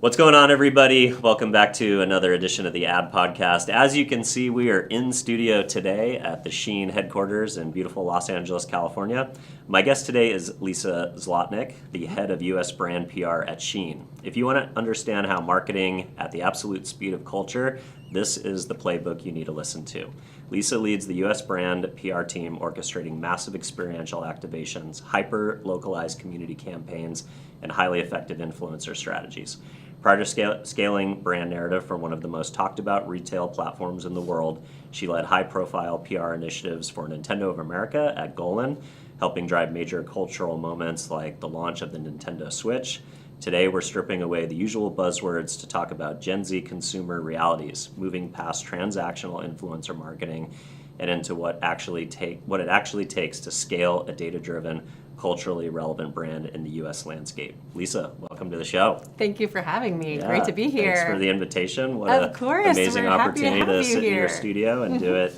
What's going on, everybody? Welcome back to another edition of the Ad Podcast. As you can see, we are in studio today at the SHEIN headquarters in beautiful Los Angeles, California. My guest today is Lisa Zlotnick, the head of U.S. brand PR at SHEIN. If you want to understand how marketing at the absolute speed of culture, this is the playbook you need to listen to. Lisa leads the U.S. brand PR team orchestrating massive experiential activations, hyper-localized community campaigns, and highly effective influencer strategies. Prior to scaling brand narrative for one of the most talked about retail platforms in the world, she led high-profile PR initiatives for Nintendo of America at Golin, helping drive major cultural moments like the launch of the Nintendo Switch. Today, we're stripping away the usual buzzwords to talk about Gen Z consumer realities, moving past transactional influencer marketing and into what it actually takes to scale a data-driven, culturally relevant brand in the U.S. landscape. Lisa, welcome to the show. Thank you for having me. Yeah, Great to be here. Thanks for the invitation. What of course, amazing we're opportunity happy to sit in your here. studio and do it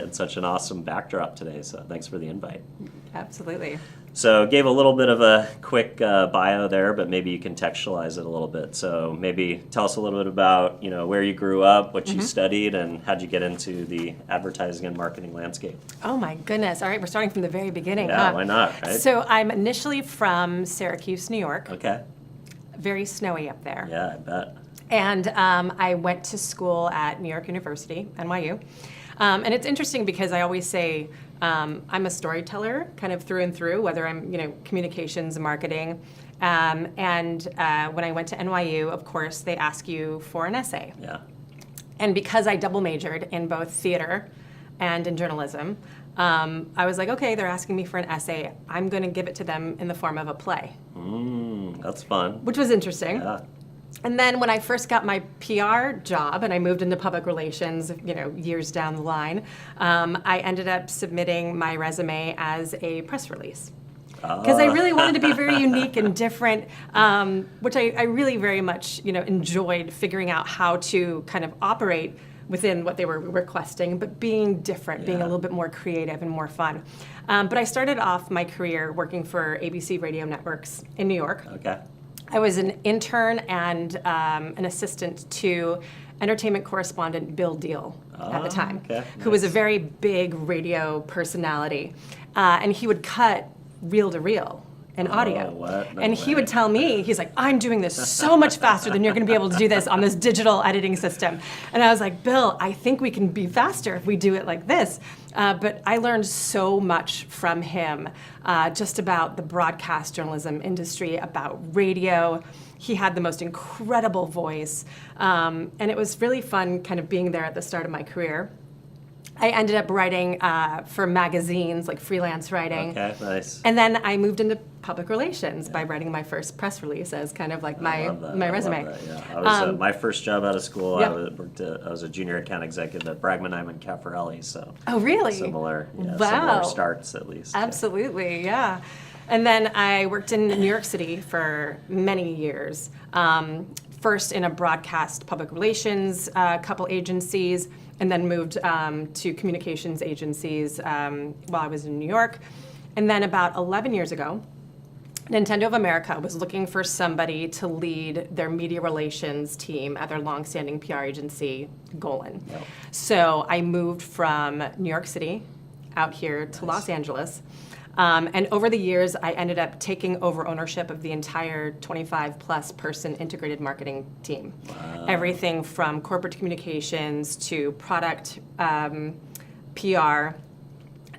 in such an awesome backdrop today. So thanks for the invite. Absolutely. So gave a little bit of a quick bio there, but maybe you can contextualize it a little bit. So maybe tell us a little bit about where you grew up, what you studied, and how'd you get into the advertising and marketing landscape. Oh my goodness. All right, we're starting from the very beginning. Yeah, why not, right? So I'm initially from Syracuse, New York. Okay. Very snowy up there. Yeah, I bet. And I went to school at New York University, NYU. And it's interesting because I always say I'm a storyteller kind of through and through, whether I'm, communications and marketing. And when I went to NYU, of course, they ask you for an essay. Yeah. And because I double majored in both theater and in journalism, I was like, okay, they're asking me for an essay. I'm going to give it to them in the form of a play. That's fun. Which was interesting. Yeah. And then when I first got my PR job and I moved into public relations, years down the line, I ended up submitting my resume as a press release. Because I really wanted to be very unique and different, which I really very much, enjoyed figuring out how to kind of operate within what they were requesting, but being different, being a little bit more creative and more fun. But I started off my career working for ABC Radio Networks in New York. Okay. I was an intern and an assistant to entertainment correspondent Bill Deal at the time, who was a very big radio personality. And he would cut reel to reel in audio. What? No and he way. would tell me, he's like, I'm doing this so much faster than you're going to be able to do this on this digital editing system. And I was like, Bill, I think we can be faster if we do it like this. But I learned so much from him just about the broadcast journalism industry, about radio. He had the most incredible voice. And it was really fun kind of being there at the start of my career. I ended up writing for magazines, like freelance writing. Okay, nice. And then I moved into public relations by writing my first press release as kind of like my resume. I love that, yeah. I was my first job out of school. Yeah. I was a junior account executive at Bragman and Caffarelli. So Oh, really? similar Wow. starts at least. Absolutely, yeah. And then I worked in New York City for many years. First in a broadcast public relations couple agencies, and then moved to communications agencies while I was in New York. And then about 11 years ago, Nintendo of America was looking for somebody to lead their media relations team at their longstanding PR agency, Golin. Yep. So I moved from New York City out here to Los Angeles. And over the years, I ended up taking over ownership of the entire 25-plus person integrated marketing team. Wow. Everything from corporate communications to product PR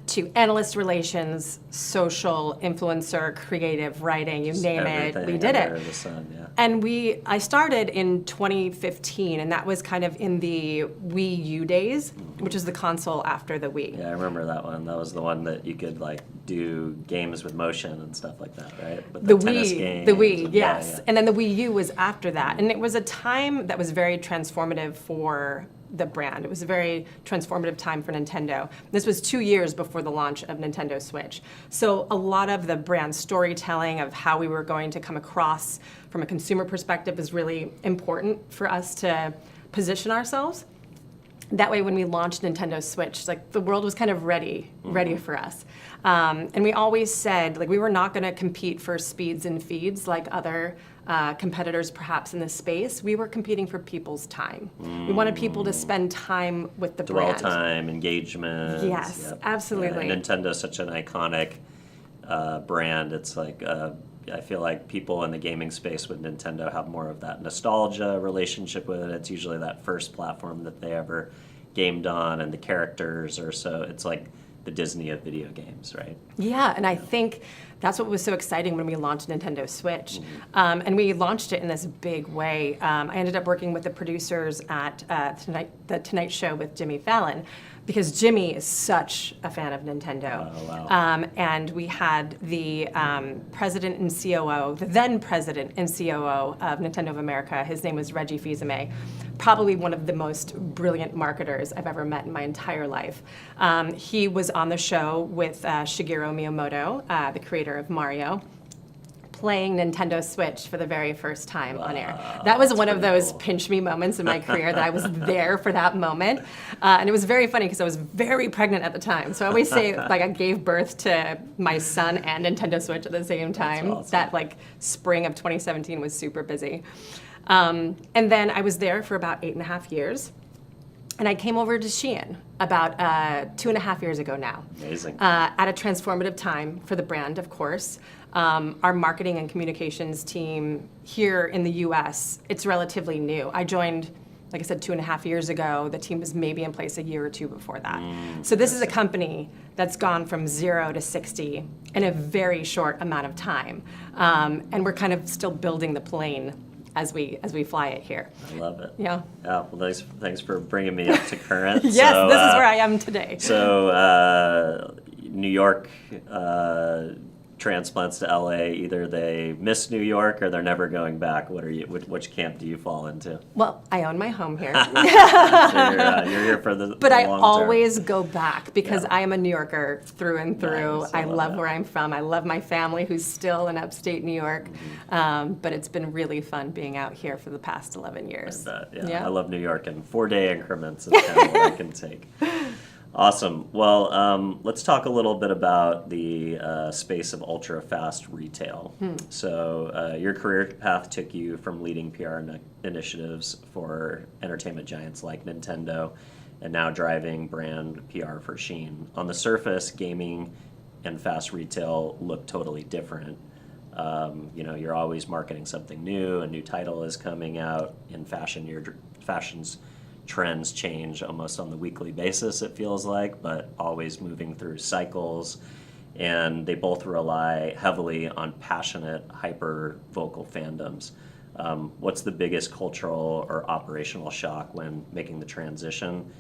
to analyst relations, social, influencer, creative, writing, you name it, we did it. Under the sun, yeah. And I started in 2015, and that was kind of in the Wii U days, which is the console after the Wii. Yeah, I remember that one. That was the one that you could do games with motion and stuff like that, right? But The tennis Wii, games the Wii, and- yes. Yeah. And then the Wii U was after that. And it was a time that was very transformative for the brand. It was a very transformative time for Nintendo. This was 2 years before the launch of Nintendo Switch. So a lot of the brand storytelling of how we were going to come across from a consumer perspective is really important for us to position ourselves. That way when we launched Nintendo Switch, the world was kind of ready for us. And we always said, we were not going to compete for speeds and feeds like other competitors perhaps in this space, we were competing for people's time. We wanted people to spend time with the Dwell brand. time, engagement. Yes, Yep. absolutely. Yeah, Nintendo's such an iconic brand. It's like I feel like people in the gaming space with Nintendo have more of that nostalgia relationship with it. It's usually that first platform that they ever gamed on, and the characters are so. It's like the Disney of video games, right? Yeah, and I think that's what was so exciting when we launched Nintendo Switch. And we launched it in this big way. I ended up working with the producers at the Tonight Show with Jimmy Fallon, because Jimmy is such a fan of Nintendo. Oh, wow. And we had the president and COO, the then president and COO of Nintendo of America. His name was Reggie Fils-Aimé, probably one of the most brilliant marketers I've ever met in my entire life. He was on the show with Shigeru Miyamoto, the creator of Mario, playing Nintendo Switch for the very first time on air. That was one of those cool. pinch me moments in my career that I was there for that moment. And it was very funny because I was very pregnant at the time. So I always say like I gave birth to my son and Nintendo Switch at the same time. awesome. That like spring of 2017 was super busy. And then I was there for about 8.5 years. And I came over to SHEIN about 2.5 years ago now. Amazing. At a transformative time for the brand, of course. Our marketing and communications team here in the US, it's relatively new. I joined, like I said, 2.5 years ago. The team was maybe in place a year or two before that. So this is a company that's gone from 0 to 60 in a very short amount of time. And we're kind of still building the plane as we fly it here. I love it. Yeah. Yeah. Well, thanks for bringing me up to current. Yes, So, this is where I am today. So New York transplants to LA. Either they miss New York or they're never going back. Which camp do you fall into? Well, I own my home here. So you're here for the But I long always go back because Yeah. I am a New Yorker through and through. Nice, I I love love that. where I'm from. I love my family who's still in upstate New York. But it's been really fun being out here for the past 11 years. term. Yeah. Yeah. I love New York, and 4-day increments is kind of what I can take. Awesome. Well, let's talk a little bit about the space of ultra-fast retail. So your career path took you from leading PR initiatives for entertainment giants like Nintendo and now driving brand PR for SHEIN. On the surface, gaming and fast retail look totally different. You're always marketing something new, a new title is coming out. In fashion, fashion's trends change almost on the weekly basis, it feels like, but always moving through cycles. And they both rely heavily on passionate, hyper-vocal fandoms. What's the biggest cultural or operational shock when making the transition,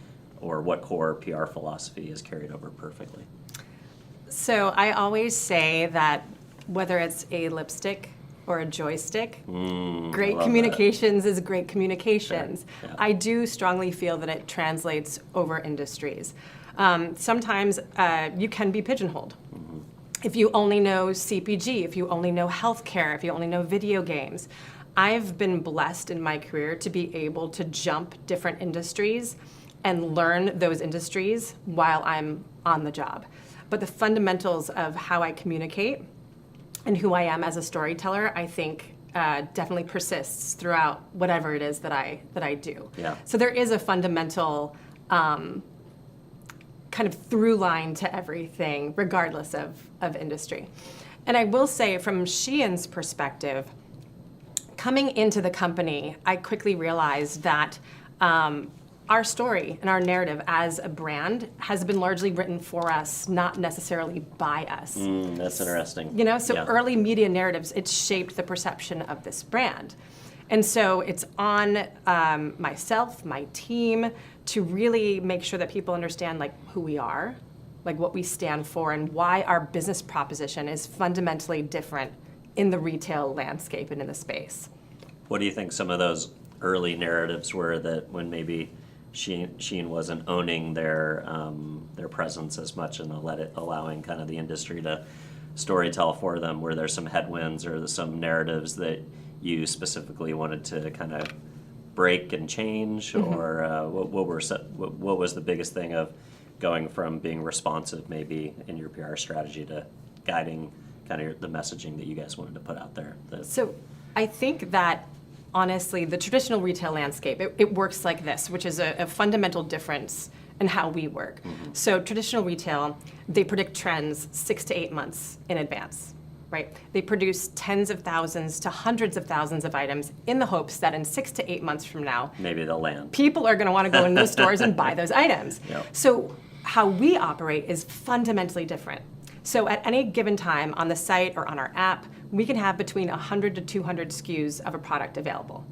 or what core PR philosophy is carried over perfectly? So I always say that whether it's a lipstick or a joystick, great love communications is great communications. Sure. Yeah. I do strongly feel that it translates over industries. Sometimes you can be pigeonholed. If you only know CPG, if you only know healthcare, if you only know video games. I've been blessed in my career to be able to jump different industries and learn those industries while I'm on the job. But the fundamentals of how I communicate and who I am as a storyteller, I think definitely persists throughout whatever it is that I do. Yeah. So there is a fundamental kind of through line to everything, regardless of industry. And I will say, from SHEIN's perspective, coming into the company, I quickly realized that our story and our narrative as a brand has been largely written for us, not necessarily by us. That's interesting. So Yeah. early media narratives, it's shaped the perception of this brand. And so it's on myself, my team, to really make sure that people understand like who we are, like what we stand for, and why our business proposition is fundamentally different in the retail landscape and in the space. What do you think some of those early narratives were, that when maybe SHEIN wasn't owning their presence as much and allowing kind of the industry to storytell for them? Were there some headwinds or some narratives that you specifically wanted to kind of break and change, or what was the biggest thing of going from being responsive maybe in your PR strategy to guiding kind of the messaging that you guys wanted to put out there? So I think that honestly, the traditional retail landscape, it works like this, which is a fundamental difference in how we work. So traditional retail, they predict trends 6 to 8 months in advance, right? They produce tens of thousands to hundreds of thousands of items in the hopes that in 6 to 8 months from now, maybe they'll land. people are going to want to go in those stores and buy those items. Yep. So how we operate is fundamentally different. So at any given time on the site or on our app, we can have between 100 to 200 SKUs of a product available.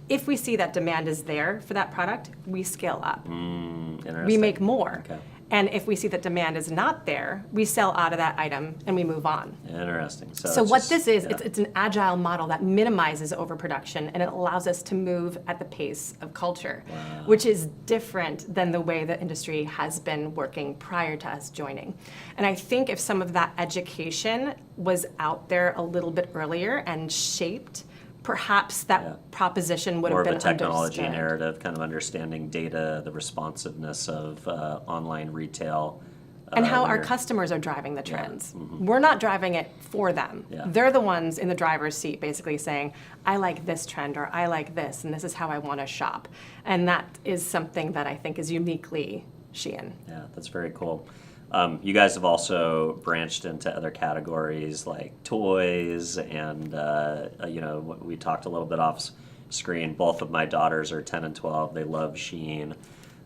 If we see that demand is there for that product, we scale up. We make more. Okay. And if we see that demand is not there, we sell out of that item and we move on. Interesting. So what this is, it's an agile model that minimizes overproduction and it allows us to move at the pace of culture, which is different than the way the industry has been working prior to us joining. And I think if some of that education was out there a little bit earlier and shaped, perhaps that proposition would have been understood. More of a technology narrative, kind of understanding data, the responsiveness of online retail. And how our customers are driving the trends. We're not driving it for them. They're the ones in the driver's seat basically saying, I like this trend or I like this and this is how I want to shop. And that is something that I think is uniquely SHEIN. Yeah, that's very cool. You guys have also branched into other categories like toys and, we talked a little bit off screen. Both of my daughters are 10 and 12. They love SHEIN.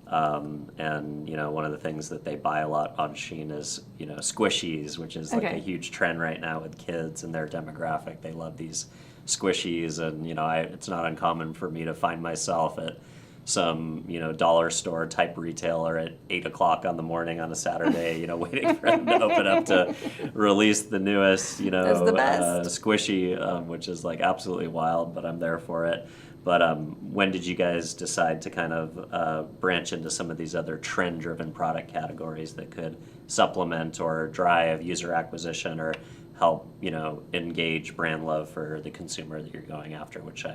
And, one of the things that they buy a lot on SHEIN is, squishies, which is like a huge trend right now with kids and their demographic. They love these squishies. And, it's not uncommon for me to find myself at some dollar store type retailer at 8 o'clock on the morning on a Saturday, waiting for them to open up to release the newest, squishy, which is like absolutely wild, but I'm there for it. But when did you guys decide to kind of branch into some of these other trend-driven product categories that could supplement or drive user acquisition or help, engage brand love for the consumer that you're going after, which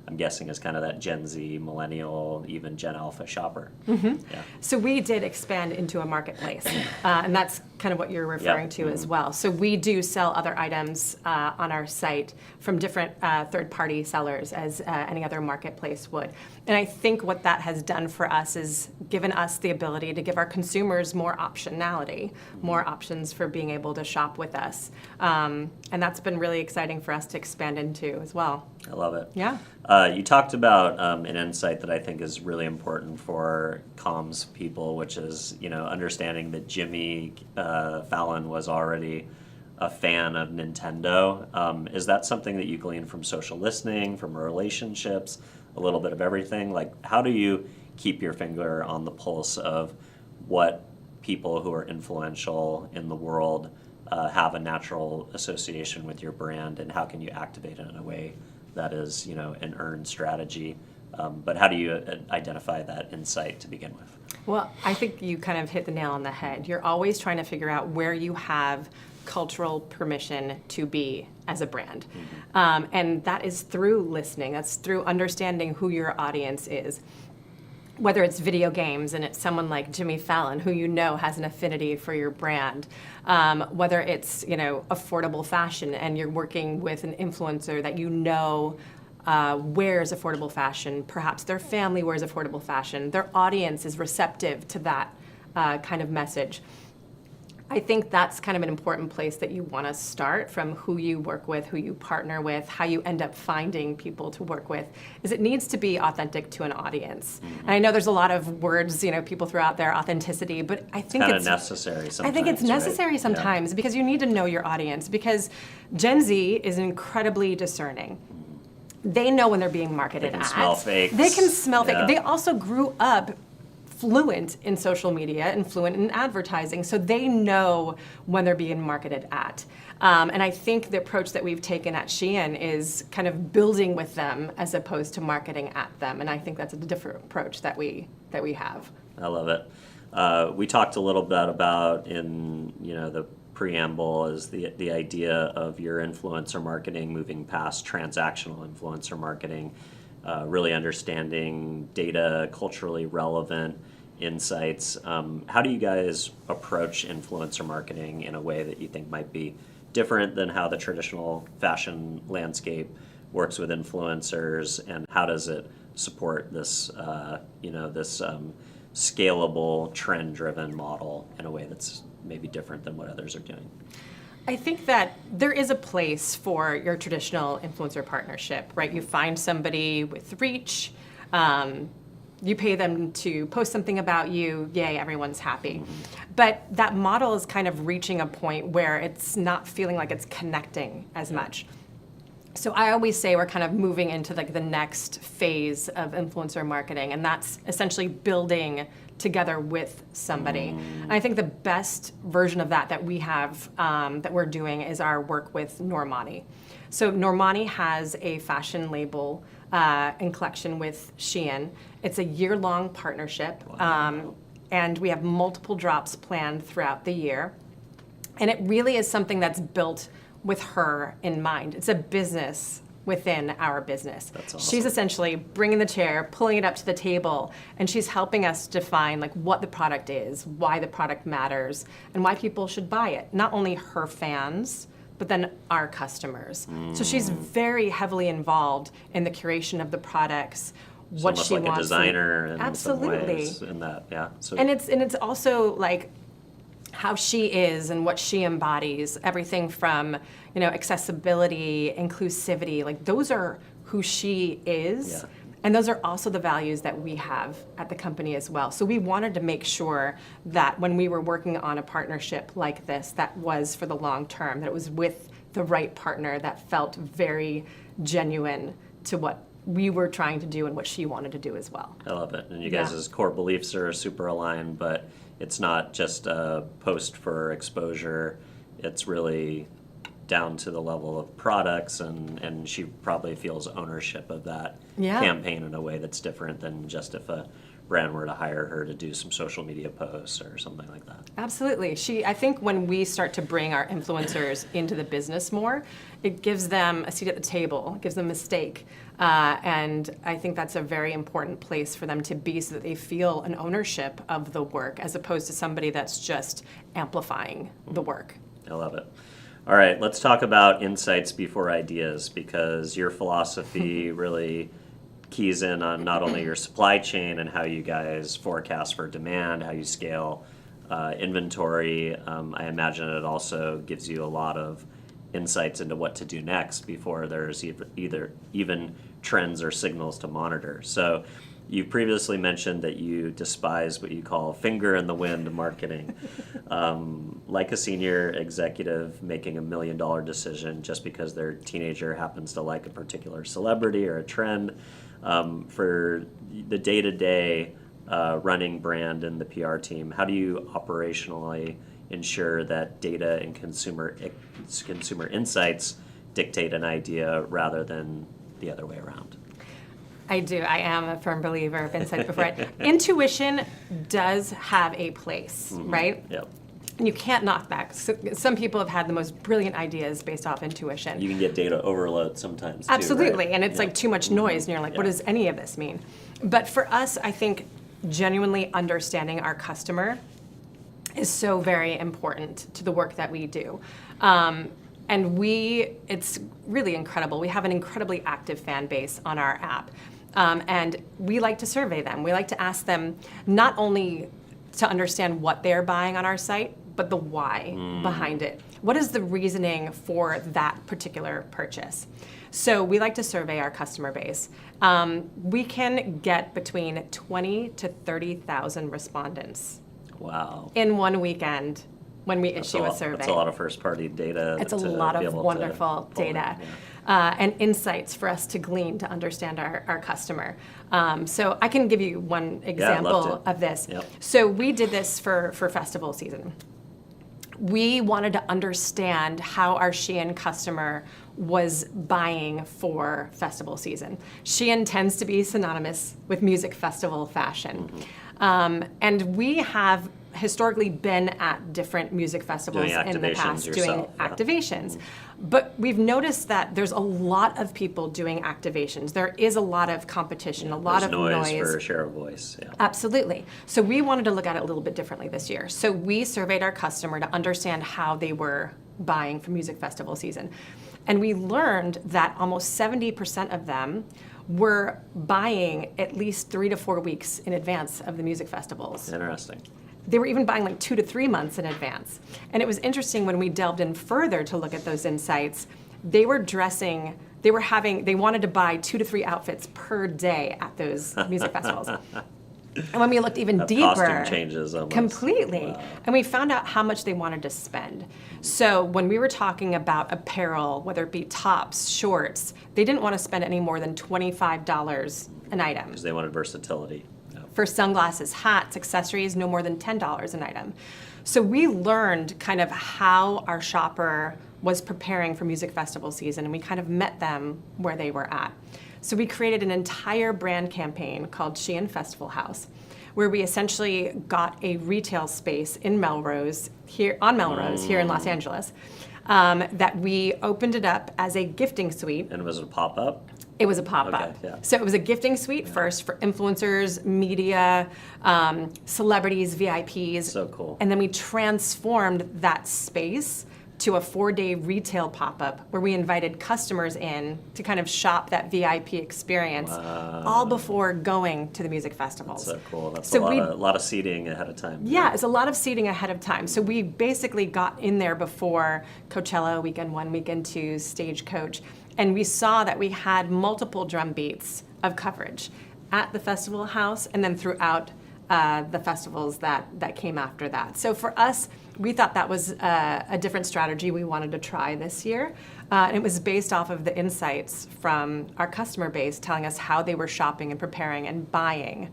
I'm guessing is kind of that Gen Z, millennial, even Gen Alpha shopper. So we did expand into a marketplace, and that's kind of what you're referring to as well. So we do sell other items on our site from different third-party sellers as any other marketplace would. And I think what that has done for us is given us the ability to give our consumers more optionality, more options for being able to shop with us. And that's been really exciting for us to expand into as well. I love it. Yeah. You talked about an insight that I think is really important for comms people, which is, understanding that Jimmy Fallon was already a fan of Nintendo. Is that something that you glean from social listening, from relationships, a little bit of everything? Like, how do you keep your finger on the pulse of what people who are influential in the world have a natural association with your brand, and how can you activate it in a way that is, an earned strategy? But how do you identify that insight to begin with? Well, I think you kind of hit the nail on the head. You're always trying to figure out where you have cultural permission to be as a brand. And that is through listening. That's through understanding who your audience is. Whether it's video games and it's someone like Jimmy Fallon who has an affinity for your brand, whether it's affordable fashion and you're working with an influencer that wears affordable fashion, perhaps their family wears affordable fashion, their audience is receptive to that kind of message. I think that's kind of an important place that you want to start from who you work with, who you partner with, how you end up finding people to work with, is it needs to be authentic to an audience. And I know there's a lot of words, people throw out there, authenticity, but I think it's necessary sometimes. I think it's necessary sometimes because you need to know your audience, because Gen Z is incredibly discerning. They know when they're being marketed at. They can smell fakes. They can smell fake. They also grew up fluent in social media and fluent in advertising, so they know when they're being marketed at. And I think the approach that we've taken at SHEIN is kind of building with them as opposed to marketing at them, and I think that's a different approach that we have. I love it. We talked a little bit about in the preamble is the idea of your influencer marketing moving past transactional influencer marketing. Really understanding data, culturally relevant insights. How do you guys approach influencer marketing in a way that you think might be different than how the traditional fashion landscape works with influencers, and how does it support this, this scalable, trend-driven model in a way that's maybe different than what others are doing? I think that there is a place for your traditional influencer partnership, right? You find somebody with reach, you pay them to post something about you, yay, everyone's happy. But that model is kind of reaching a point where it's not feeling like it's connecting as much. So I always say we're kind of moving into like the next phase of influencer marketing, and that's essentially building together with somebody. And I think the best version of that we have, that we're doing, is our work with Normani. So Normani has a fashion label in collection with SHEIN. It's a year-long partnership, and we have multiple drops planned throughout the year. And it really is something that's built with her in mind. It's a business within our business. That's awesome. She's essentially bringing the chair, pulling it up to the table, and she's helping us define like what the product is, why the product matters, and why people should buy it. Not only her fans, but then our customers. So she's very heavily involved in the curation of the products, what almost she like wants. A designer in Absolutely. some ways in that, yeah. So And it's also like how she is and what she embodies, everything from, accessibility, inclusivity, like those are who she is. Yeah. And those are also the values that we have at the company as well. So we wanted to make sure that when we were working on a partnership like this, that was for the long term, that it was with the right partner that felt very genuine to what we were trying to do and what she wanted to do as well. I love it. And you guys' core beliefs are super aligned, but it's not just a post for exposure. It's really down to the level of products, and she probably feels ownership of that campaign in a way that's different than just if a brand were to hire her to do some social media posts or something like that. Absolutely. I think when we start to bring our influencers into the business more, it gives them a seat at the table, it gives them a stake. And I think that's a very important place for them to be so that they feel an ownership of the work as opposed to somebody that's just amplifying the work. I love it. All right, let's talk about insights before ideas, because your philosophy really keys in on not only your supply chain and how you guys forecast for demand, how you scale inventory. I imagine it also gives you a lot of insights into what to do next before there's even trends or signals to monitor. So you previously mentioned that you despise what you call finger in the wind marketing. Like a senior executive making $1 million decision just because their teenager happens to like a particular celebrity or a trend. For the day-to-day running brand and the PR team, how do you operationally ensure that data and consumer insights dictate an idea rather than the other way around? I do. I am a firm believer of insight before it. Intuition does have a place, right? Yep. And you can't knock that. Some people have had the most brilliant ideas based off intuition. You can get data overload sometimes too, Absolutely, right? and it's like too much noise, and you're like, what does any of this mean? But for us, I think genuinely understanding our customer is so very important to the work that we do. And it's really incredible. We have an incredibly active fan base on our app. And we like to survey them. We like to ask them not only to understand what they're buying on our site, but the why behind it. What is the reasoning for that particular purchase? So we like to survey our customer base. We can get between 20 to 30,000 respondents. Wow. In one weekend when we issue a survey. That's a lot of first-party data. It's a lot of wonderful data and insights for us to glean to understand our customer. So I can give you one example of this. Yep. So we did this for festival season. We wanted to understand how our SHEIN customer was buying for festival season. SHEIN tends to be synonymous with music festival fashion. And we have historically been at different music festivals in the past doing activations. But we've noticed that there's a lot of people doing activations. There is a lot of competition, a lot of noise. For a share of voice. Yeah. Absolutely. So we wanted to look at it a little bit differently this year. So we surveyed our customer to understand how they were buying for music festival season. And we learned that almost 70% of them were buying at least 3 to 4 weeks in advance of the music festivals. Interesting. They were even buying like 2 to 3 months in advance. And it was interesting when we delved in further to look at those insights, they wanted to buy 2 to 3 outfits per day at those music festivals. And when we looked even deeper, costume changes almost. Completely, Wow. and we found out how much they wanted to spend. So when we were talking about apparel, whether it be tops, shorts, they didn't want to spend any more than $25 an item. Because they wanted versatility. Yeah. For sunglasses, hats, accessories, no more than $10 an item. So we learned kind of how our shopper was preparing for music festival season, and we kind of met them where they were at. So we created an entire brand campaign called SHEIN Festival House, where we essentially got a retail space in Melrose, here in Los Angeles, that we opened it up as a gifting suite. And was it a pop-up? It was a pop-up. Okay, yeah. So it was a gifting suite first for influencers, media, celebrities, VIPs. So cool. And then we transformed that space to a 4-day retail pop-up where we invited customers in to kind of shop that VIP experience all before going to the music festivals. So cool. That's So a lot of seating ahead of time. Yeah, it's a lot of seating ahead of time. So we basically got in there before Coachella, weekend 1, weekend 2, Stagecoach, and we saw that we had multiple drum beats of coverage at the festival house and then throughout the festivals that came after that. So for us, we thought that was a different strategy we wanted to try this year. And it was based off of the insights from our customer base telling us how they were shopping and preparing and buying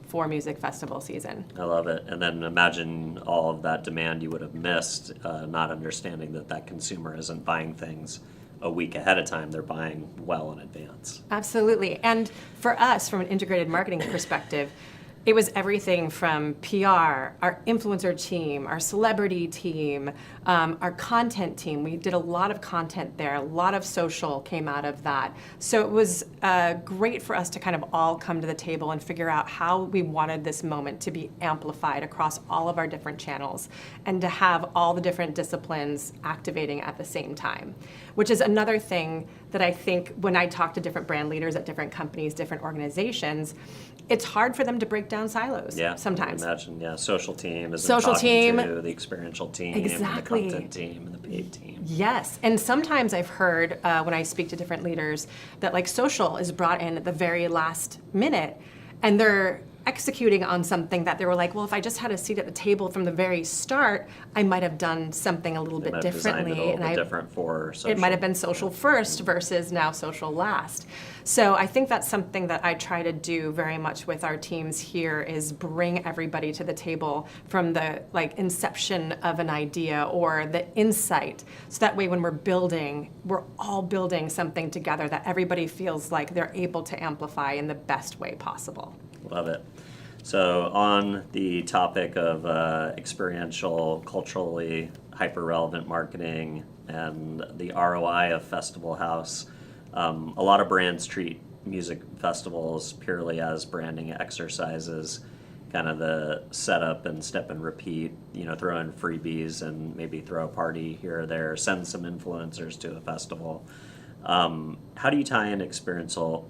for music festival season. I love it. And then imagine all of that demand you would have missed, not understanding that consumer isn't buying things a week ahead of time. They're buying well in advance. Absolutely. And for us, from an integrated marketing perspective, it was everything from PR, our influencer team, our celebrity team, our content team. We did a lot of content there. A lot of social came out of that. So it was great for us to kind of all come to the table and figure out how we wanted this moment to be amplified across all of our different channels and to have all the different disciplines activating at the same time, which is another thing that I think when I talk to different brand leaders at different companies, different organizations, it's hard for them to break down silos sometimes. Imagine, social team is Social talking team. to the experiential team, Exactly. and the content team, and the paid team. Yes, and sometimes I've heard when I speak to different leaders that like social is brought in at the very last minute, and they're executing on something that they were like, well, if I just had a seat at the table from the very start, I might have done something a little bit differently. Designed it a little bit different for social. It might have been social first versus now social last. So I think that's something that I try to do very much with our teams here is bring everybody to the table from the inception of an idea or the insight. So that way when we're all building something together that everybody feels like they're able to amplify in the best way possible. Love it. So on the topic of experiential, culturally hyper-relevant marketing and the ROI of Festival House, a lot of brands treat music festivals purely as branding exercises, kind of the setup and step and repeat, throw in freebies and maybe throw a party here or there, send some influencers to a festival. How do you tie in experiential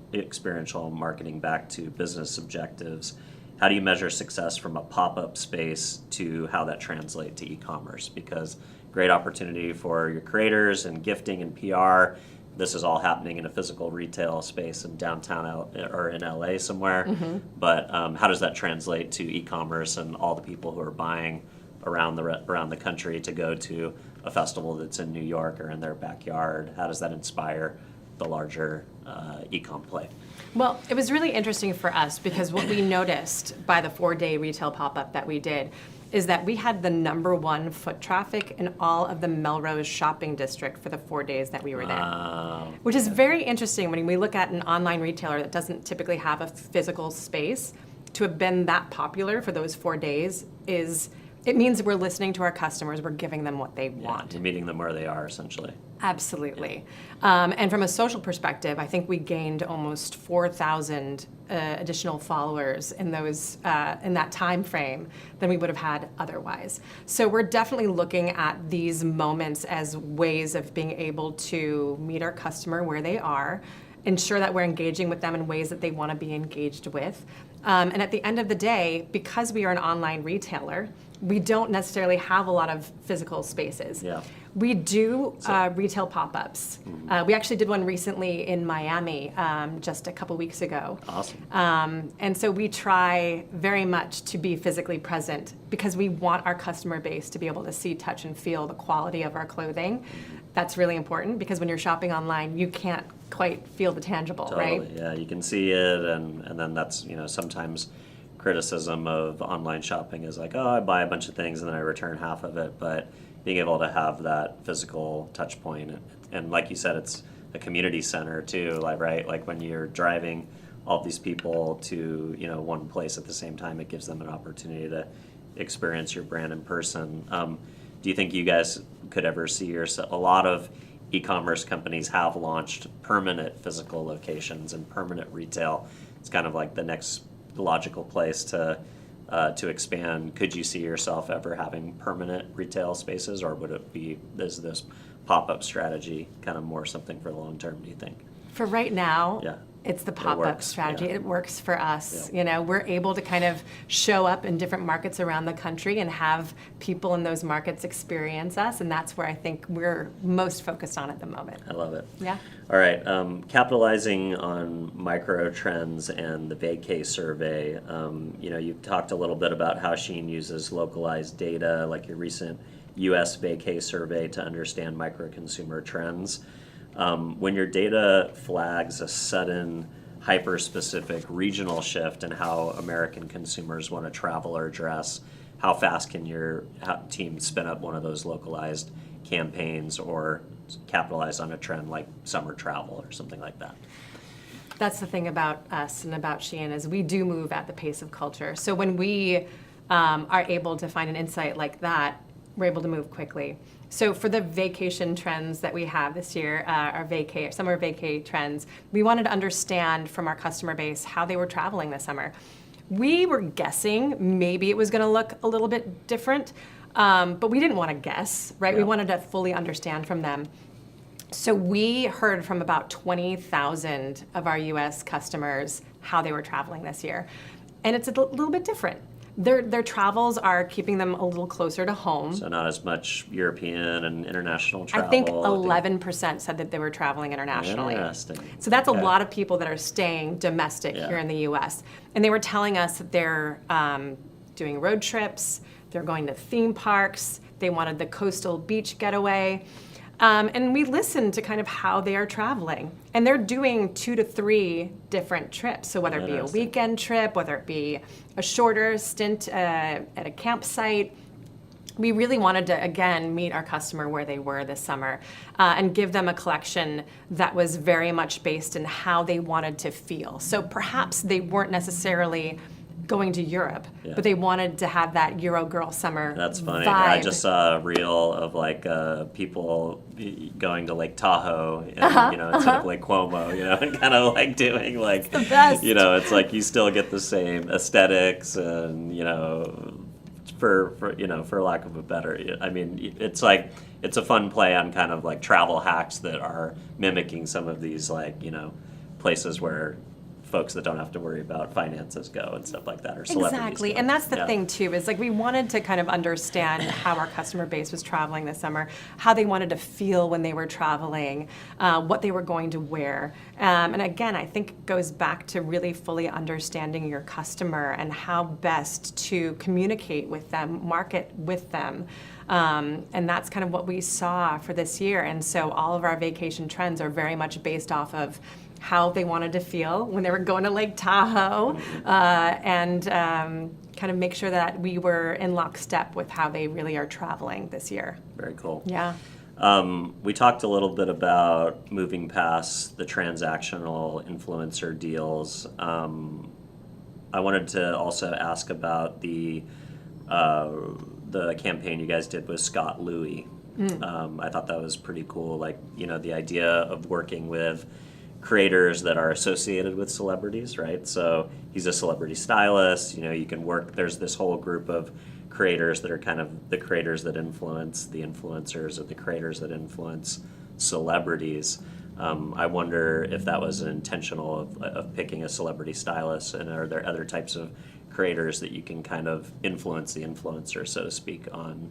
marketing back to business objectives? How do you measure success from a pop-up space to how that translates to e-commerce? Because great opportunity for your creators and gifting and PR. This is all happening in a physical retail space in downtown or in LA somewhere. Mm-hmm. But how does that translate to e-commerce and all the people who are buying around the country to go to a festival that's in New York or in their backyard? How does that inspire the larger e-com play? Well, it was really interesting for us because what we noticed by the 4-day retail pop-up that we did is that we had the #1 foot traffic in all of the Melrose shopping district for the 4 days that we were there. Which is very interesting when we look at an online retailer that doesn't typically have a physical space. To have been that popular for those 4 days is It means we're listening to our customers. We're giving them what they want. You're meeting them where they are, essentially. Absolutely. And from a social perspective, I think we gained almost 4,000 additional followers in those in that time frame than we would have had otherwise. So we're definitely looking at these moments as ways of being able to meet our customer where they are, ensure that we're engaging with them in ways that they want to be engaged with. And at the end of the day, because we are an online retailer, we don't necessarily have a lot of physical spaces. Yeah. We do retail pop-ups. We actually did one recently in Miami just a couple weeks ago. Awesome. And so we try very much to be physically present because we want our customer base to be able to see, touch, and feel the quality of our clothing. That's really important because when you're shopping online, you can't quite feel the tangible, Totally. right? Yeah, you can see it, and then that's, sometimes criticism of online shopping is like, oh, I buy a bunch of things and then I return half of it. But being able to have that physical touch point, and like you said, it's a community center too, like, right? Like when you're driving all these people to, one place at the same time, it gives them an opportunity to experience your brand in person. Do you think you guys could ever see yourself? A lot of e-commerce companies have launched permanent physical locations and permanent retail. It's kind of like the next logical place to expand. Could you see yourself ever having permanent retail spaces, or would it be this pop-up strategy kind of more something for the long term, do you think? For right now, Yeah. it's the pop-up strategy. Yeah. It works for us. Yeah. We're able to kind of show up in different markets around the country and have people in those markets experience us, and that's where I think we're most focused on at the moment. I love it. Yeah. All right, capitalizing on micro trends and the vacay survey, you've talked a little bit about how SHEIN uses localized data, like your recent U.S. vacay survey, to understand micro consumer trends. When your data flags a sudden hyper-specific regional shift in how American consumers want to travel or dress, how fast can your team spin up one of those localized campaigns or capitalize on a trend like summer travel or something like that? That's the thing about us and about SHEIN is we do move at the pace of culture. So when we are able to find an insight like that, we're able to move quickly. So for the vacation trends that we have this year, our summer vacay trends, we wanted to understand from our customer base how they were traveling this summer. We were guessing maybe it was going to look a little bit different, but we didn't want to guess, right? Yeah. We wanted to fully understand from them. So we heard from about 20,000 of our U.S. customers how they were traveling this year. And it's a little bit different. Their travels are keeping them a little closer to home. So not as much European and international travel. I think 11% said that they were traveling internationally. Interesting. So that's Okay. a lot of people that are staying domestic here in the U.S. And they were telling us that they're doing road trips, they're going to theme parks, they wanted the coastal beach getaway. And we listened to kind of how they are traveling. And they're doing 2 to 3 different trips. So whether it be a Interesting. weekend trip, whether it be a shorter stint at a campsite, we really wanted to, again, meet our customer where they were this summer and give them a collection that was very much based in how they wanted to feel. So perhaps they weren't necessarily going to Europe, but they wanted to have that Euro girl summer That's funny. vibe. I just saw a reel of like people going to Lake Tahoe, and, instead of Lake Como, and kind of like doing like, the best. It's like you still get the same aesthetics and, for lack of a better, I mean, it's like, it's a fun play on kind of like travel hacks that are mimicking some of these like, places where folks that don't have to worry about finances go and stuff like that, or celebrities Exactly, go. and that's the thing too, is like we wanted to kind of understand how our customer base was traveling this summer, how they wanted to feel when they were traveling, what they were going to wear. And again, I think it goes back to really fully understanding your customer and how best to communicate with them, market with them. And that's kind of what we saw for this year. And so all of our vacation trends are very much based off of how they wanted to feel when they were going to Lake Tahoe, and kind of make sure that we were in lockstep with how they really are traveling this year. Very cool. Yeah. We talked a little bit about moving past the transactional influencer deals. I wanted to also ask about the the campaign you guys did with Scott Louis. I thought that was pretty cool. Like, the idea of working with creators that are associated with celebrities, right? So he's a celebrity stylist. You can work. There's this whole group of creators that are kind of the creators that influence the influencers, or the creators that influence celebrities. I wonder if that was intentional of picking a celebrity stylist, and are there other types of creators that you can kind of influence the influencer, so to speak, on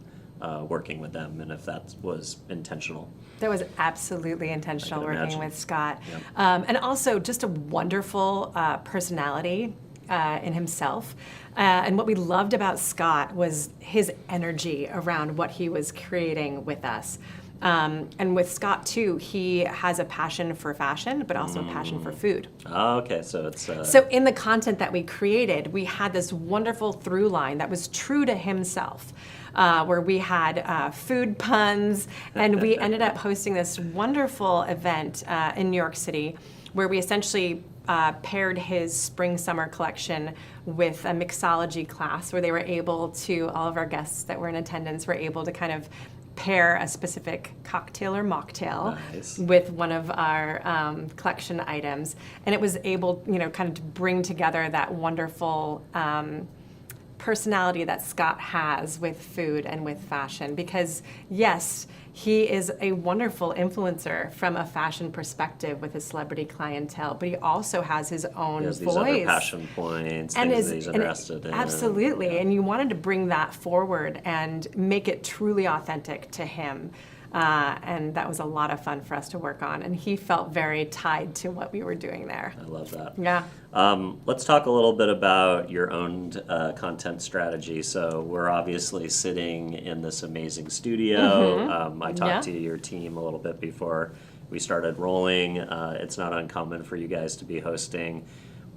working with them, and if that was intentional. That was absolutely intentional, working imagine. with Scott. Yep. And also just a wonderful personality in himself. And what we loved about Scott was his energy around what he was creating with us. And with Scott, too, he has a passion for fashion, but also a passion for food. Oh, okay, so it's... So in the content that we created, we had this wonderful through line that was true to himself, where we had food puns, and we ended up hosting this wonderful event in New York City, where we essentially paired his spring-summer collection with a mixology class, where they were able to, all of our guests that were in attendance were able to kind of pair a specific cocktail or mocktail with one of our collection items. And it was able, kind of to bring together that wonderful personality that Scott has with food and with fashion. Because yes, he is a wonderful influencer from a fashion perspective with his celebrity clientele, but he also has his own these voice. other passion points, And things that he's interested in. Absolutely, and you wanted to bring that forward and make it truly authentic to him. And that was a lot of fun for us to work on, and he felt very tied to what we were doing there. I love that. Yeah. Let's talk a little bit about your own content strategy. So we're obviously sitting in this amazing studio. I talked to your team a little bit before we started rolling. It's not uncommon for you guys to be hosting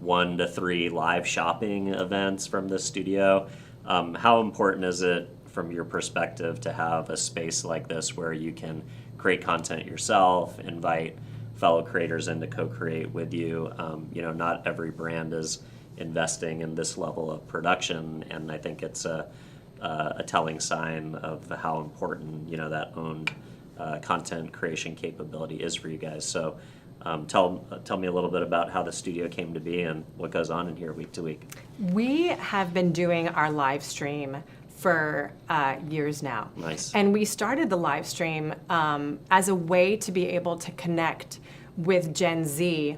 1 to 3 live shopping events from the studio. How important is it, from your perspective, to have a space like this where you can create content yourself, invite fellow creators in to co-create with you? Not every brand is investing in this level of production, and I think it's a telling sign of how important that owned content creation capability is for you guys. So tell me a little bit about how the studio came to be and what goes on in here week to week. We have been doing our live stream for years now. Nice. And we started the live stream as a way to be able to connect with Gen Z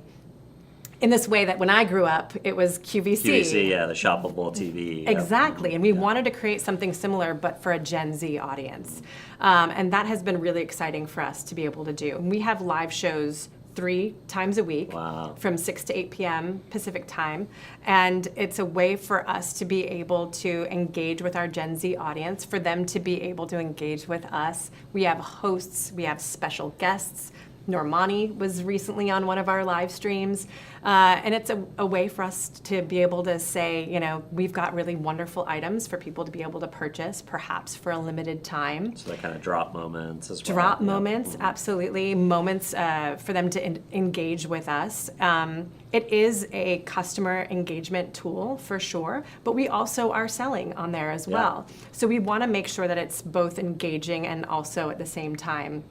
in this way that when I grew up, it was QVC. QVC, yeah, the shoppable TV. Exactly, and we wanted to create something similar, but for a Gen Z audience. And that has been really exciting for us to be able to do. And we have live shows 3 times a week from 6 to 8 p.m. Pacific time. And it's a way for us to be able to engage with our Gen Z audience, for them to be able to engage with us. We have hosts, we have special guests. Normani was recently on one of our live streams. And it's a way for us to be able to say, we've got really wonderful items for people to be able to purchase, perhaps for a limited time. So that kind of drop moments as well. Drop moments, absolutely. Moments for them to engage with us. It is a customer engagement tool for sure, but we also are selling on there as well. So we want to make sure that it's both engaging and also at the same time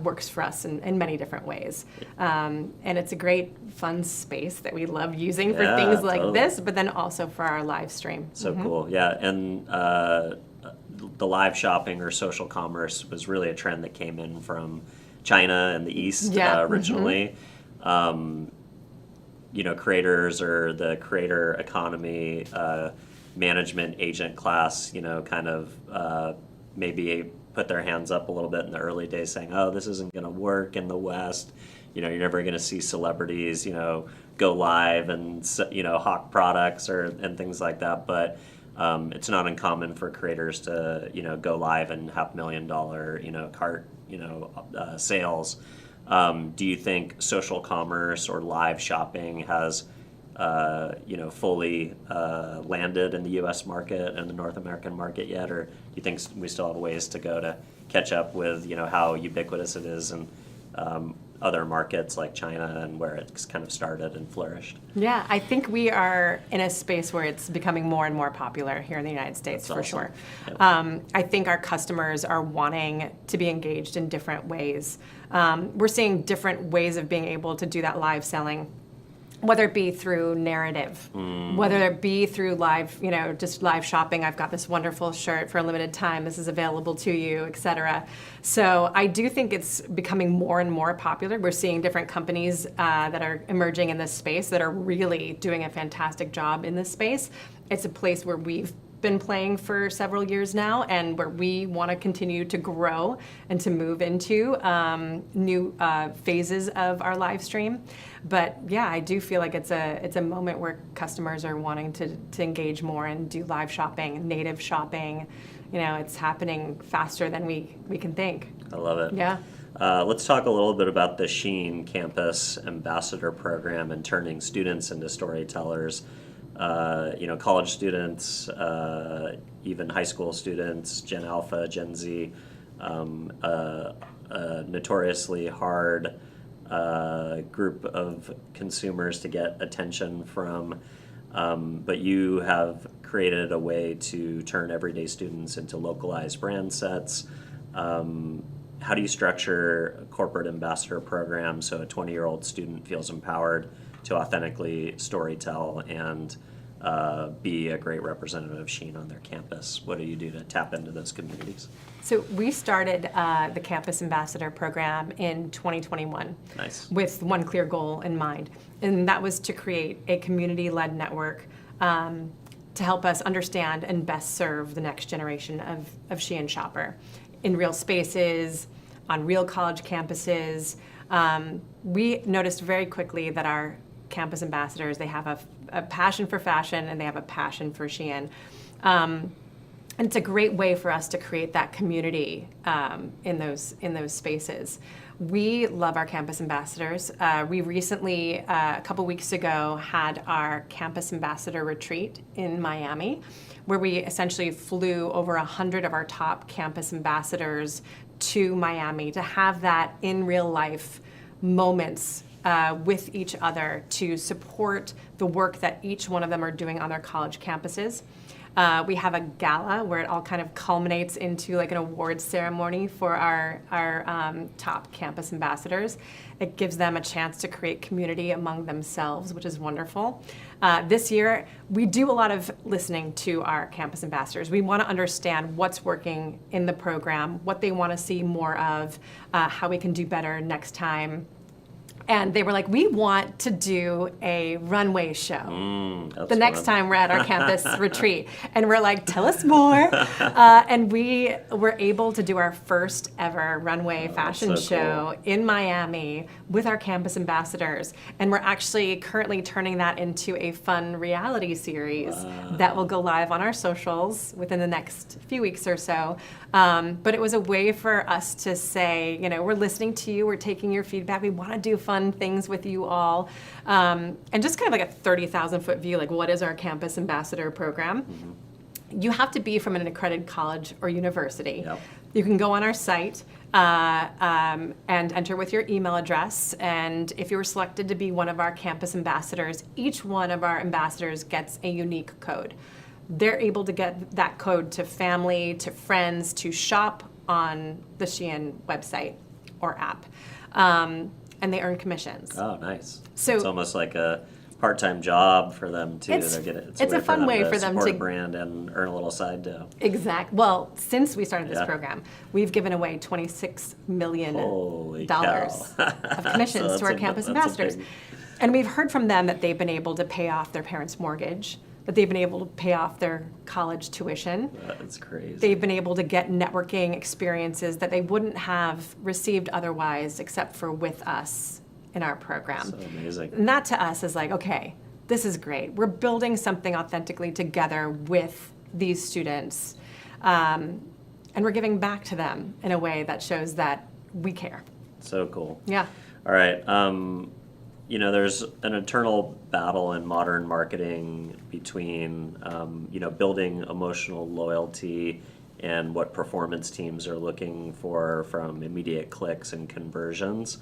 works for us in many different ways. And it's a great, fun space that we love using for things like this, but then also for our live stream. So cool, yeah. And the live shopping or social commerce was really a trend that came in from China and the East originally. Creators or the creator economy, management agent class, kind of maybe put their hands up a little bit in the early days saying, oh, this isn't going to work in the West. You're never going to see celebrities, go live and, hawk products and things like that. But it's not uncommon for creators to, go live and have $1 million, cart, sales. Do you think social commerce or live shopping has, fully landed in the U.S. market and the North American market yet, or do you think we still have ways to go to catch up with, how ubiquitous it is and other markets like China and where it's kind of started and flourished. Yeah, I think we are in a space where it's becoming more and more popular here in the United States, That's for awesome. sure. Yep. I think our customers are wanting to be engaged in different ways. We're seeing different ways of being able to do that live selling, whether it be through narrative, whether it be through live, just live shopping. I've got this wonderful shirt for a limited time. This is available to you, etc. So I do think it's becoming more and more popular. We're seeing different companies that are emerging in this space that are really doing a fantastic job in this space. It's a place where we've been playing for several years now, and where we want to continue to grow and to move into new phases of our live stream. But yeah, I do feel like it's a moment where customers are wanting to engage more and do live shopping, native shopping. It's happening faster than we can think. I love it. Yeah. Let's talk a little bit about the SHEIN Campus Ambassador Program and turning students into storytellers. College students, even high school students, Gen Alpha, Gen Z, notoriously hard group of consumers to get attention from. But you have created a way to turn everyday students into localized brand sets. How do you structure a corporate ambassador program so a 20-year-old student feels empowered to authentically storytell and be a great representative of SHEIN on their campus? What do you do to tap into those communities? So we started the Campus Ambassador Program in 2021. Nice. With one clear goal in mind, and that was to create a community-led network to help us understand and best serve the next generation of SHEIN shopper in real spaces, on real college campuses. We noticed very quickly that our campus ambassadors, they have a passion for fashion and they have a passion for SHEIN. And it's a great way for us to create that community in those spaces. We love our campus ambassadors. We recently, a couple weeks ago, had our campus ambassador retreat in Miami, where we essentially flew over 100 of our top campus ambassadors to Miami to have that in real life moments with each other to support the work that each one of them are doing on their college campuses. We have a gala where it all kind of culminates into like an awards ceremony for our top campus ambassadors. It gives them a chance to create community among themselves, which is wonderful. This year, we do a lot of listening to our campus ambassadors. We want to understand what's working in the program, what they want to see more of, how we can do better next time. And they were like, we want to do a runway show the next time we're at our campus retreat. And we're like, tell us more. And we were able to do our first ever runway fashion show in Miami with our campus ambassadors. And we're actually currently turning that into a fun reality series that will go live on our socials within the next few weeks or so. But it was a way for us to say, we're listening to you, we're taking your feedback, we want to do fun things with you all, and just kind of like a 30,000-foot view, like what is our campus ambassador program? Mm-hmm. You have to be from an accredited college or university. Yep. You can go on our site and enter with your email address, and if you were selected to be one of our campus ambassadors, each one of our ambassadors gets a unique code. They're able to get that code to family, to friends, to shop on the SHEIN website or app. And they earn commissions. Oh, nice. So it's almost like a part-time job for them too. It's a fun way for them support to a brand and earn a little side dough. Exactly. Well, since we started this program, we've given away $26 million of commissions to our campus ambassadors. And we've heard from them that they've been able to pay off their parents' mortgage, that they've been able to pay off their college tuition. That's crazy. They've been able to get networking experiences that they wouldn't have received otherwise except for with us in our program. So amazing. And that to us is like, okay, this is great. We're building something authentically together with these students. And we're giving back to them in a way that shows that we care. So cool. Yeah. All right. There's an eternal battle in modern marketing between, building emotional loyalty and what performance teams are looking for from immediate clicks and conversions.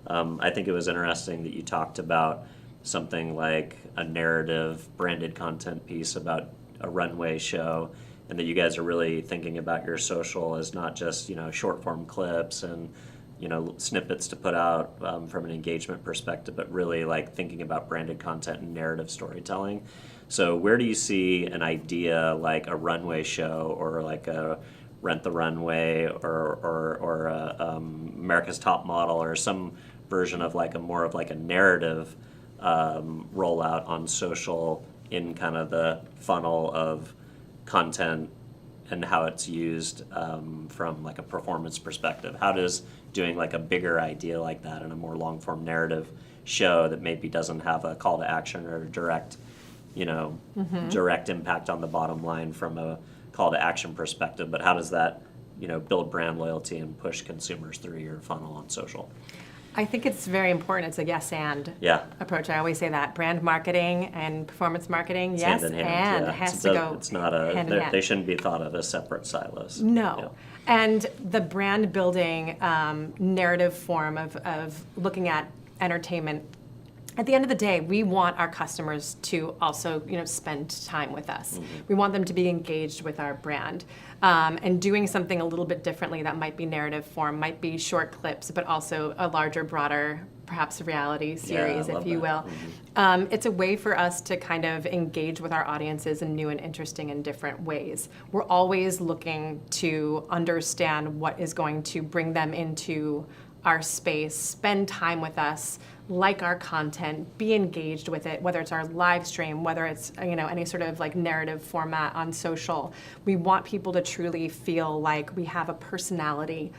I think it was interesting that you talked about something like a narrative branded content piece about a runway show, and that you guys are really thinking about your social as not just, short form clips and, snippets to put out from an engagement perspective, but really like thinking about branded content and narrative storytelling. So where do you see an idea like a runway show or like a Rent the Runway or America's Top Model or some version of like a more of like a narrative rollout on social in kind of the funnel of content and how it's used from like a performance perspective? How does doing like a bigger idea like that in a more long form narrative show that maybe doesn't have a call to action or a direct, direct impact on the bottom line from a call to action perspective, but how does that, build brand loyalty and push consumers through your funnel on social? I think it's very important. It's a yes and approach. I always say that brand marketing and performance marketing, It's yes hand in hand, and has to go. It's not hand in hand. they shouldn't be thought of as separate silos. No. And the brand building narrative form of looking at entertainment, at the end of the day, we want our customers to also, spend time with us. We want them to be engaged with our brand. And doing something a little bit differently that might be narrative form, might be short clips, but also a larger, broader, perhaps reality series, if you will. It's a way for us to kind of engage with our audiences in new and interesting and different ways. We're always looking to understand what is going to bring them into our space, spend time with us, like our content, be engaged with it, whether it's our live stream, whether it's any sort of like narrative format on social. We want people to truly feel like we have a personality,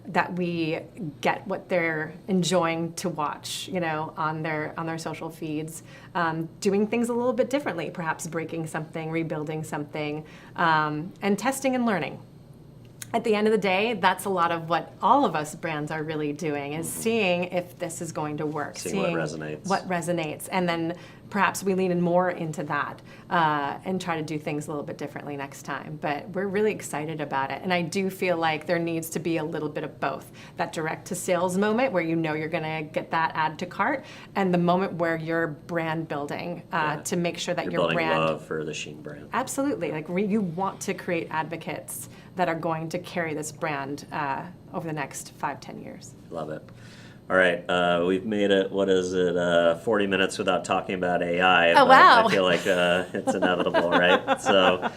that we get what they're enjoying to watch, on their social feeds, doing things a little bit differently, perhaps breaking something, rebuilding something, and testing and learning. At the end of the day, that's a lot of what all of us brands are really doing, is seeing if this is going to work, seeing what resonates, and then perhaps we lean in more into that and try to do things a little bit differently next time. But we're really excited about it, and I do feel like there needs to be a little bit of both. That direct to sales moment where you're going to get that add to cart, and the moment where you're brand building to make sure that your brand, love for the SHEIN brand. Absolutely, like you want to create advocates that are going to carry this brand over the next 5-10 years. Love it. All right, we've made it, 40 minutes without talking about AI. Oh, wow. I feel like it's inevitable, right? So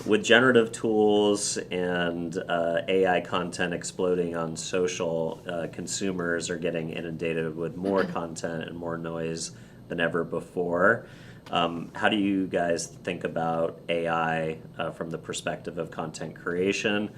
with generative tools and AI content exploding on social, consumers are getting inundated with more content and more noise than ever before. How do you guys think about AI from the perspective of content creation?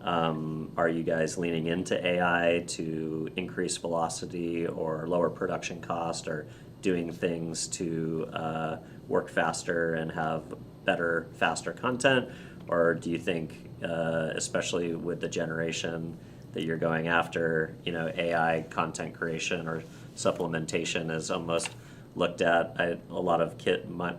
Are you guys leaning into AI to increase velocity or lower production cost, or doing things to work faster and have better, faster content? Or do you think, especially with the generation that you're going after, AI content creation or supplementation is almost looked at? A lot of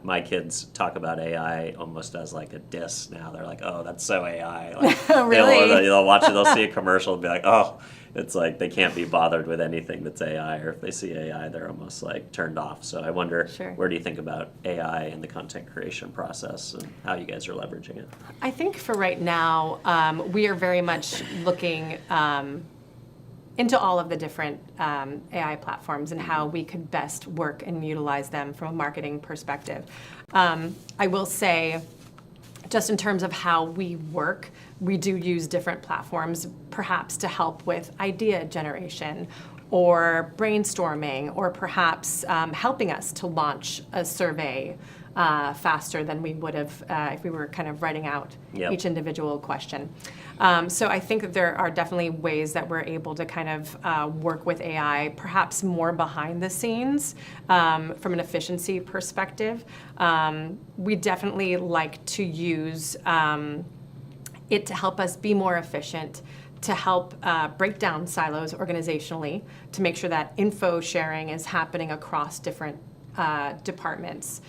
my kids talk about AI almost as like a diss now. They're like, "Oh, that's so AI." Like, really? They'll watch it. They'll see a commercial and be like, "Oh," it's like they can't be bothered with anything that's AI. Or if they see AI, they're almost like turned off. So I wonder, where do you think about AI in the content creation process and how you guys are leveraging it? I think for right now, we are very much looking into all of the different AI platforms and how we could best work and utilize them from a marketing perspective. I will say, just in terms of how we work, we do use different platforms perhaps to help with idea generation or brainstorming, or perhaps helping us to launch a survey faster than we would have if we were kind of writing out each individual question. So I think that there are definitely ways that we're able to kind of work with AI, perhaps more behind the scenes from an efficiency perspective. We definitely like to use it to help us be more efficient, to help break down silos organizationally, to make sure that info sharing is happening across different departments.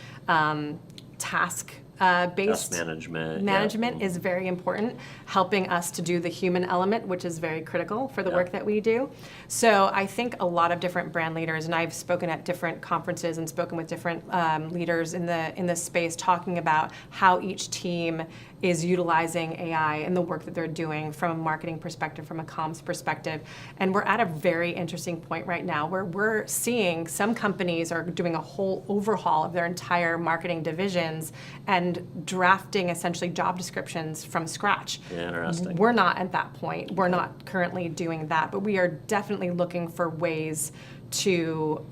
Task based management is very important, helping us to do the human element, which is very critical for the work that we do. So I think a lot of different brand leaders, and I've spoken at different conferences and spoken with different leaders in the space, talking about how each team is utilizing AI in the work that they're doing from a marketing perspective, from a comms perspective. And we're at a very interesting point right now where we're seeing some companies are doing a whole overhaul of their entire marketing divisions and drafting essentially job descriptions from scratch. Yeah, interesting. We're not at that point. We're not currently doing that, but we are definitely looking for ways to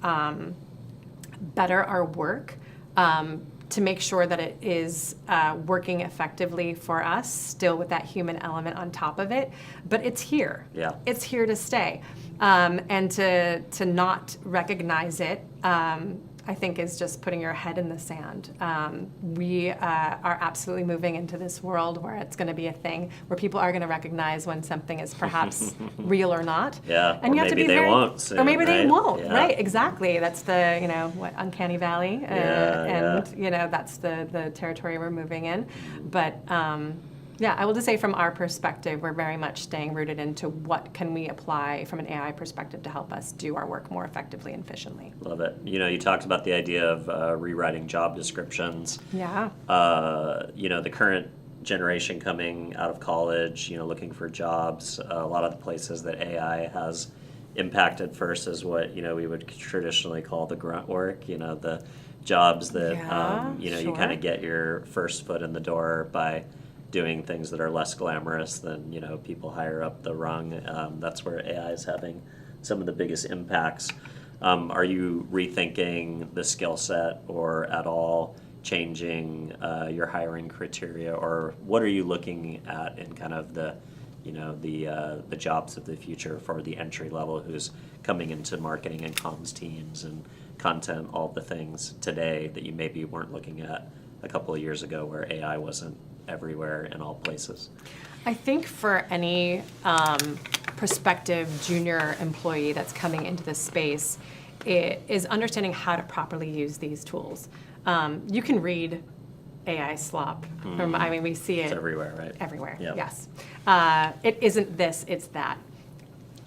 better our work, to make sure that it is working effectively for us, still with that human element on top of it. But it's here. Yeah. It's here to stay. And to not recognize it, I think is just putting your head in the sand. We are absolutely moving into this world where it's going to be a thing, where people are going to recognize when something is perhaps real or not. Yeah, and or you have maybe to be they very, won't soon, or maybe they right? won't. Yeah. Right? Exactly. That's the uncanny valley, and that's the territory we're moving in. But yeah, I will just say from our perspective, we're very much staying rooted into what can we apply from an AI perspective to help us do our work more effectively and efficiently. Love it. You talked about the idea of rewriting job descriptions. Yeah. The current generation coming out of college, looking for jobs, a lot of the places that AI has impacted first is what, we would traditionally call the grunt work, the jobs that, you kind of get your first foot in the door by doing things that are less glamorous than people higher up the rung. That's where AI is having some of the biggest impacts. Are you rethinking the skill set or at all changing your hiring criteria, or what are you looking at in kind of the jobs of the future for the entry level who's coming into marketing and comms teams and content, all the things today that you maybe weren't looking at a couple of years ago where AI wasn't everywhere in all places? I think for any prospective junior employee that's coming into this space, it is understanding how to properly use these tools. You can read AI slop. We see it. It's everywhere, right? Everywhere, Yep. yes. It isn't this, it's that.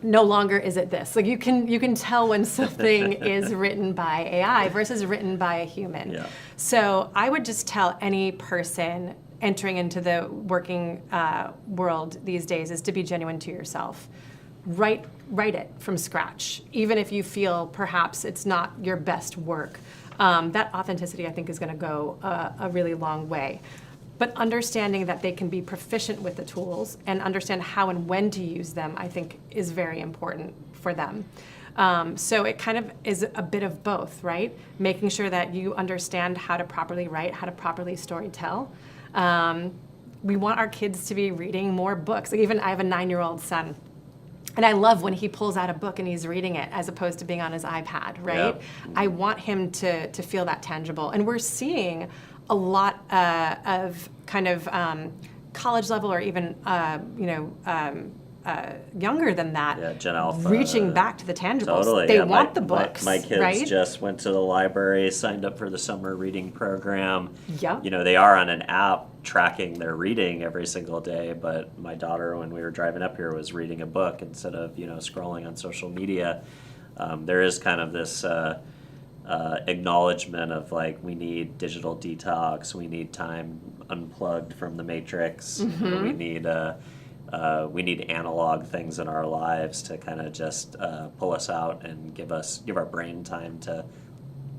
No longer is it this. Like you can tell when something is written by AI versus written by a human. Yeah. So I would just tell any person entering into the working world these days is to be genuine to yourself. Write it from scratch, even if you feel perhaps it's not your best work. That authenticity, I think, is going to go a really long way. But understanding that they can be proficient with the tools and understand how and when to use them, I think, is very important for them. So it kind of is a bit of both, right? Making sure that you understand how to properly write, how to properly storytell. We want our kids to be reading more books. Like even I have a 9-year-old son. And I love when he pulls out a book and he's reading it as opposed to being on his iPad, right? Yeah. I want him to feel that tangible. And we're seeing a lot of kind of college level or even, younger than that, Yeah, Gen Alpha. reaching back to the tangibles. Totally. They yeah, want the books, My kids right? just went to the library, signed up for the summer reading program. Yep. They are on an app tracking their reading every single day, but my daughter, when we were driving up here, was reading a book instead of, scrolling on social media. There is kind of this acknowledgement of we need digital detox, we need time unplugged from the matrix, we need analog things in our lives to kind of just pull us out and give our brain time to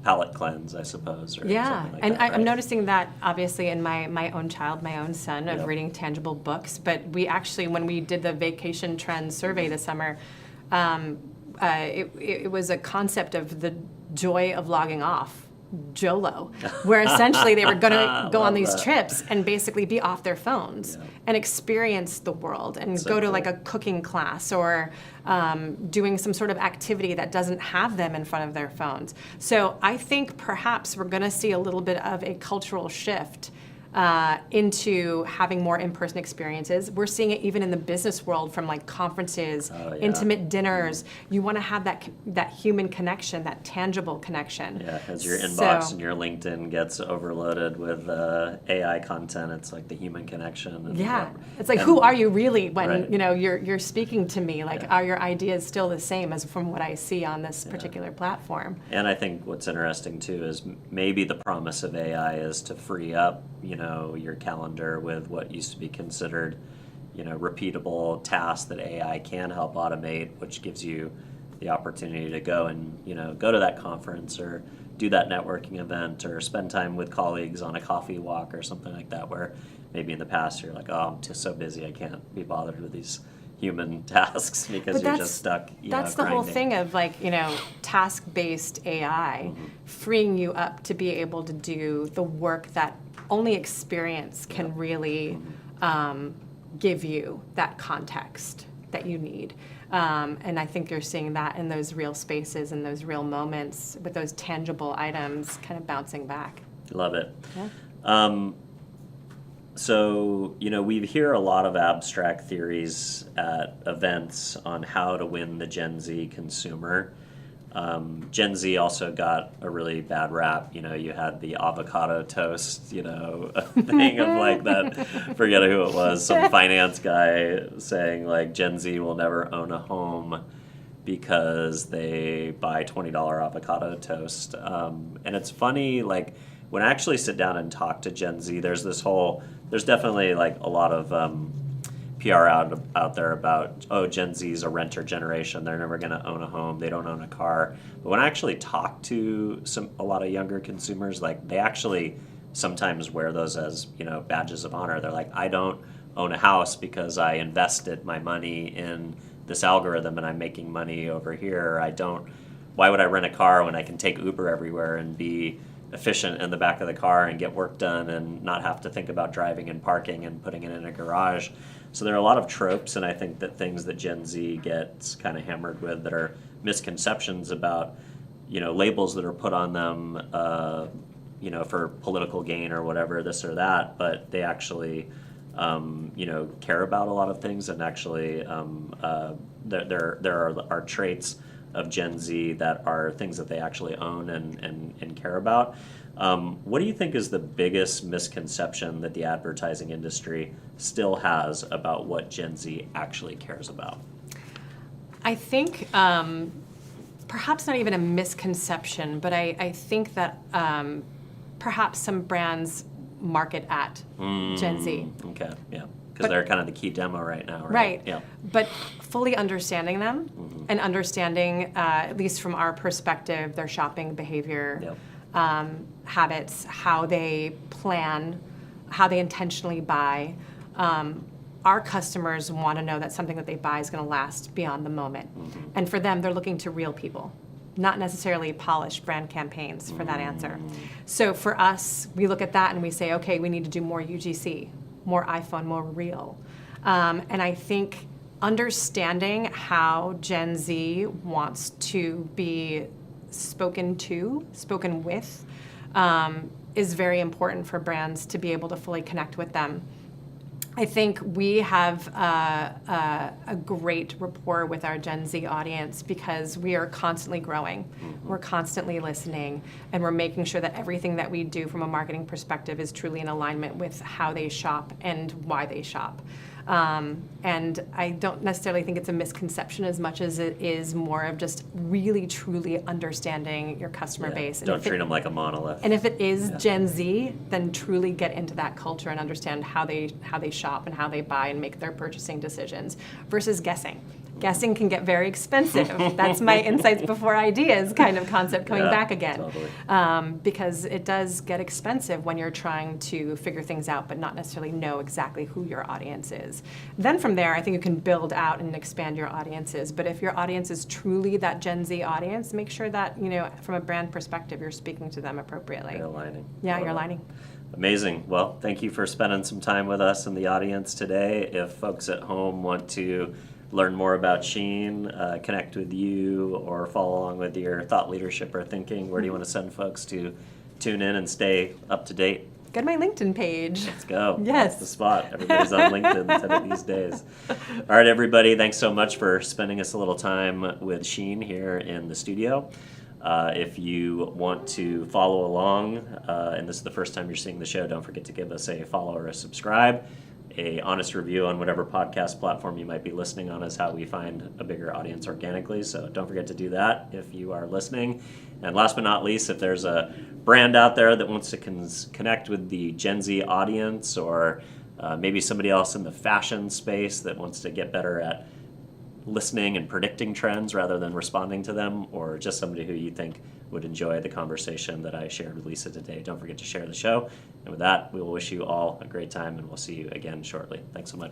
palate cleanse, I suppose. Or Yeah, something like and that, I'm right? noticing that obviously in my own child, my own son, of Yep. reading tangible books. But we actually, when we did the vacation trends survey this summer, it was a concept of the joy of logging off. JOLO, where essentially they were going to go on these that. trips and basically be off their phones Yeah. and experience the world and So go to cool. like a cooking class or doing some sort of activity that doesn't have them in front of their phones. So I think perhaps we're going to see a little bit of a cultural shift into having more in-person experiences. We're seeing it even in the business world, from like conferences, intimate dinners. You want to have that human connection, that tangible connection. Yeah, as your inbox and your LinkedIn gets overloaded with AI content, it's like the human connection. And, it's like, who are you really when right. you're speaking to me? Like, are your ideas still the same as from what I see on this particular platform? And I think what's interesting too is maybe the promise of AI is to free up, your calendar with what used to be considered, repeatable tasks that AI can help automate, which gives you the opportunity to go and, go to that conference or do that networking event or spend time with colleagues on a coffee walk or something like that, where maybe in the past you're like, oh, I'm just so busy, I can't be bothered with these human tasks because you're just stuck. That's the whole thing of task-based AI, freeing you up to be able to do the work that only experience can really give you that context that you need. And I think you're seeing that in those real spaces and those real moments with those tangible items kind of bouncing back. Love it. Yeah. So, we hear a lot of abstract theories at events on how to win the Gen Z consumer. Gen Z also got a really bad rap. You had the avocado toast, thing of like that, forget who it was, some finance guy saying like Gen Z will never own a home because they buy $20 avocado toast. And it's funny, like when I actually sit down and talk to Gen Z, there's definitely like a lot of PR out there about, Gen Z is a renter generation. They're never going to own a home. They don't own a car. But when I actually talk to a lot of younger consumers, like they actually sometimes wear those as, badges of honor. They're like, I don't own a house because I invested my money in this algorithm and I'm making money over here. Why would I rent a car when I can take Uber everywhere and be efficient in the back of the car and get work done and not have to think about driving and parking and putting it in a garage? So there are a lot of tropes, and I think that things that Gen Z gets kind of hammered with that are misconceptions about, labels that are put on them, for political gain or whatever, this or that, but they actually, care about a lot of things, and actually there are traits of Gen Z that are things that they actually own and care about. What do you think is the biggest misconception that the advertising industry still has about what Gen Z actually cares about? I think perhaps not even a misconception, but I think that perhaps some brands market at Gen Z. Okay, yeah. Because they're kind of the key demo right now, right? Right. Yeah. But fully understanding them and understanding, at least from our perspective, their shopping behavior, habits, how they plan, how they intentionally buy. Our customers want to know that something that they buy is going to last beyond the moment. And for them, they're looking to real people, not necessarily polished brand campaigns for that answer. So for us, we look at that and we say, okay, we need to do more UGC, more iPhone, more real. And I think understanding how Gen Z wants to be spoken with, is very important for brands to be able to fully connect with them. I think we have a great rapport with our Gen Z audience because we are constantly growing, we're constantly listening, and we're making sure that everything that we do from a marketing perspective is truly in alignment with how they shop and why they shop. And I don't necessarily think it's a misconception as much as it is more of just really, truly understanding your customer base. And don't treat them like a monolith. And if it is Gen Z, then truly get into that culture and understand how they shop and how they buy and make their purchasing decisions versus guessing. Guessing can get very expensive. That's my insights before ideas kind of concept coming back again. Totally. Because it does get expensive when you're trying to figure things out but not necessarily know exactly who your audience is. Then from there, I think you can build out and expand your audiences. But if your audience is truly that Gen Z audience, make sure that, from a brand perspective, you're speaking to them appropriately. You're aligning. Yeah, you're aligning. Amazing. Well, thank you for spending some time with us in the audience today. If folks at home want to learn more about SHEIN, connect with you, or follow along with your thought leadership or thinking, where do you want to send folks to tune in and stay up to date? Go to my LinkedIn page. Let's go. Yes. That's the spot. Everybody's on LinkedIn these days. All right, everybody. Thanks so much for spending us a little time with SHEIN here in the studio. If you want to follow along, and this is the first time you're seeing the show, don't forget to give us a follow or a subscribe. A honest review on whatever podcast platform you might be listening on is how we find a bigger audience organically, so don't forget to do that if you are listening. And last but not least, if there's a brand out there that wants to connect with the Gen Z audience, or maybe somebody else in the fashion space that wants to get better at listening and predicting trends rather than responding to them, or just somebody who you think would enjoy the conversation that I shared with Lisa today, don't forget to share the show. And with that, we will wish you all a great time, and we'll see you again shortly. Thanks so much.